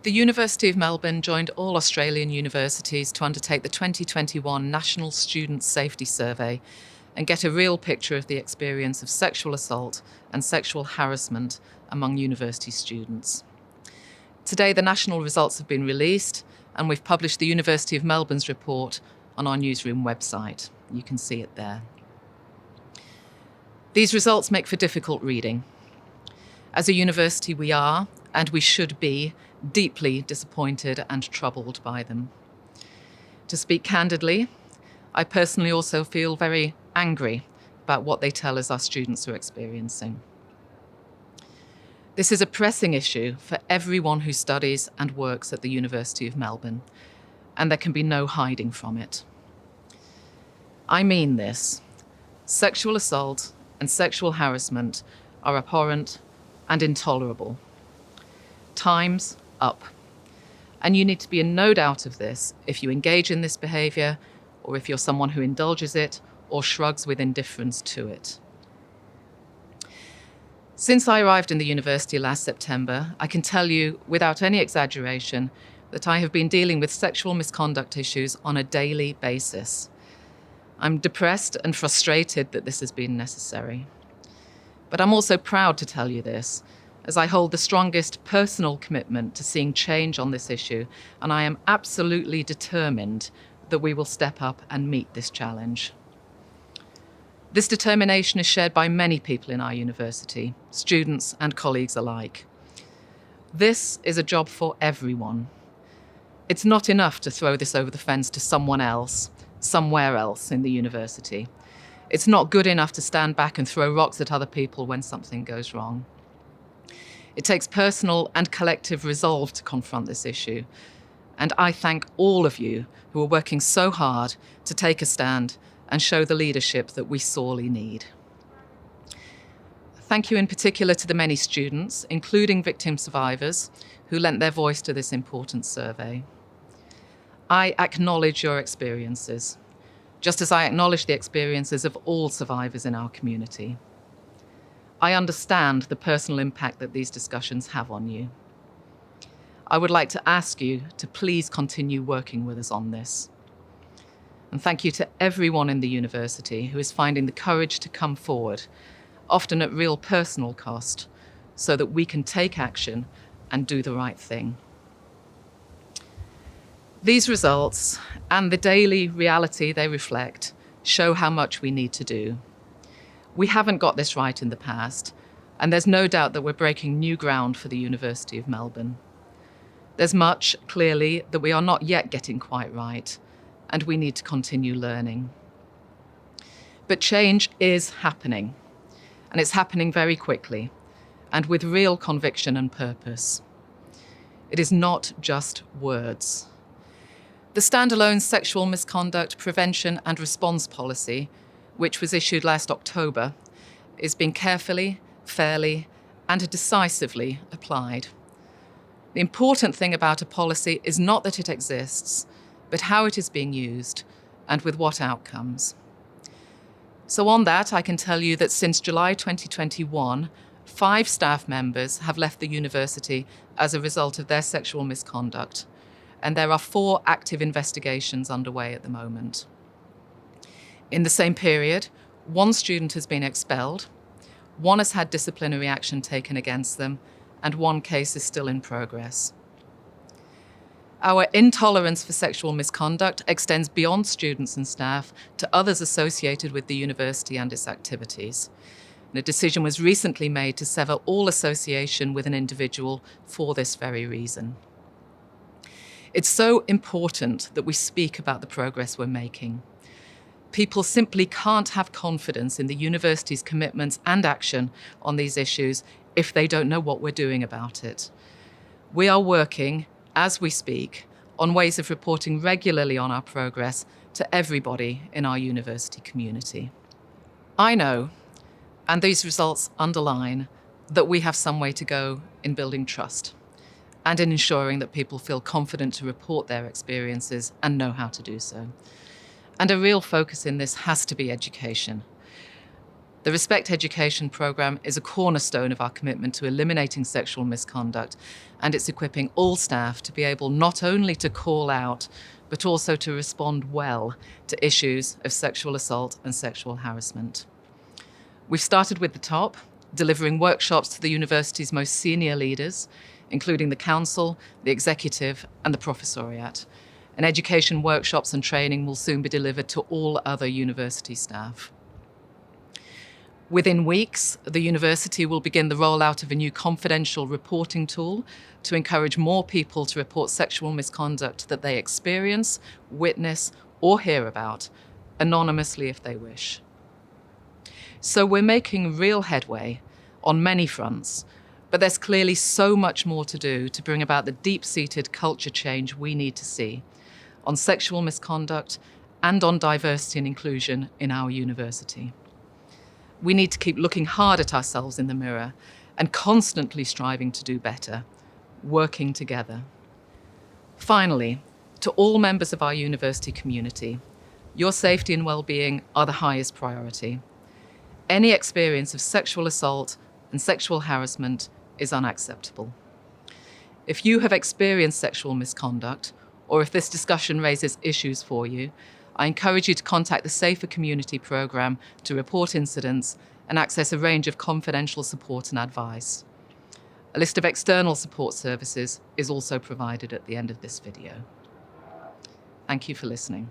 The University of Melbourne joined all Australian universities to undertake the 2021 National Student Safety Survey and get a real picture of the experience of sexual assault and sexual harassment among university students. Today, the national results have been released, and we've published the University of Melbourne's report on our newsroom website. You can see it there. These results make for difficult reading. As a university, we are, and we should be, deeply disappointed and troubled by them. To speak candidly, I personally also feel very angry about what they tell us our students are experiencing. This is a pressing issue for everyone who studies and works at the University of Melbourne, and there can be no hiding from it. I mean this. Sexual assault and sexual harassment are abhorrent and intolerable. Time's up. And you need to be in no doubt of this if you engage in this behaviour, or if you're someone who indulges it or shrugs with indifference to it. Since I arrived in the university last September, I can tell you without any exaggeration that I have been dealing with sexual misconduct issues on a daily basis. I'm depressed and frustrated that this has been necessary. But I'm also proud to tell you this, as I hold the strongest personal commitment to seeing change on this issue, and I am absolutely determined that we will step up and meet this challenge. This determination is shared by many people in our university, students and colleagues alike. This is a job for everyone. It's not enough to throw this over the fence to someone else, somewhere else in the university. It's not good enough to stand back and throw rocks at other people when something goes wrong. It takes personal and collective resolve to confront this issue, and I thank all of you who are working so hard to take a stand and show the leadership that we sorely need. Thank you in particular to the many students, including victim survivors, who lent their voice to this important survey. I acknowledge your experiences, just as I acknowledge the experiences of all survivors in our community. I understand the personal impact that these discussions have on you. I would like to ask you to please continue working with us on this. And thank you to everyone in the university who is finding the courage to come forward, often at real personal cost, so that we can take action and do the right thing. These results and the daily reality they reflect show how much we need to do. We haven't got this right in the past, and there's no doubt that we're breaking new ground for the University of Melbourne. There's much, clearly, that we are not yet getting quite right, and we need to continue learning. But change is happening, and it's happening very quickly, and with real conviction and purpose. It is not just words. The standalone Sexual Misconduct Prevention and Response Policy, which was issued last October, is being carefully, fairly, and decisively applied. The important thing about a policy is not that it exists, but how it is being used and with what outcomes. So on that, I can tell you that since July 2021, 5 staff members have left the university as a result of their sexual misconduct, and there are 4 active investigations underway at the moment. In the same period, 1 student has been expelled, 1 has had disciplinary action taken against them, and 1 case is still in progress. Our intolerance for sexual misconduct extends beyond students and staff to others associated with the university and its activities. And a decision was recently made to sever all association with an individual for this very reason. It's so important that we speak about the progress we're making. People simply can't have confidence in the university's commitments and action on these issues if they don't know what we're doing about it. We are working, as we speak, on ways of reporting regularly on our progress to everybody in our university community. I know, and these results underline, that we have some way to go in building trust and in ensuring that people feel confident to report their experiences and know how to do so. And a real focus in this has to be education. The Respect Education programme is a cornerstone of our commitment to eliminating sexual misconduct, and it's equipping all staff to be able not only to call out, but also to respond well to issues of sexual assault and sexual harassment. We've started with the top, delivering workshops to the university's most senior leaders, including the council, the executive, and the professoriate. And education workshops and training will soon be delivered to all other university staff. Within weeks, the university will begin the rollout of a new confidential reporting tool to encourage more people to report sexual misconduct that they experience, witness, or hear about, anonymously if they wish. So we're making real headway on many fronts, but there's clearly so much more to do to bring about the deep-seated culture change we need to see on sexual misconduct and on diversity and inclusion in our university. We need to keep looking hard at ourselves in the mirror and constantly striving to do better, working together. Finally, to all members of our university community, your safety and well-being are the highest priority. Any experience of sexual assault and sexual harassment is unacceptable. If you have experienced sexual misconduct, or if this discussion raises issues for you, I encourage you to contact the Safer Community programme to report incidents and access a range of confidential support and advice. A list of external support services is also provided at the end of this video. Thank you for listening.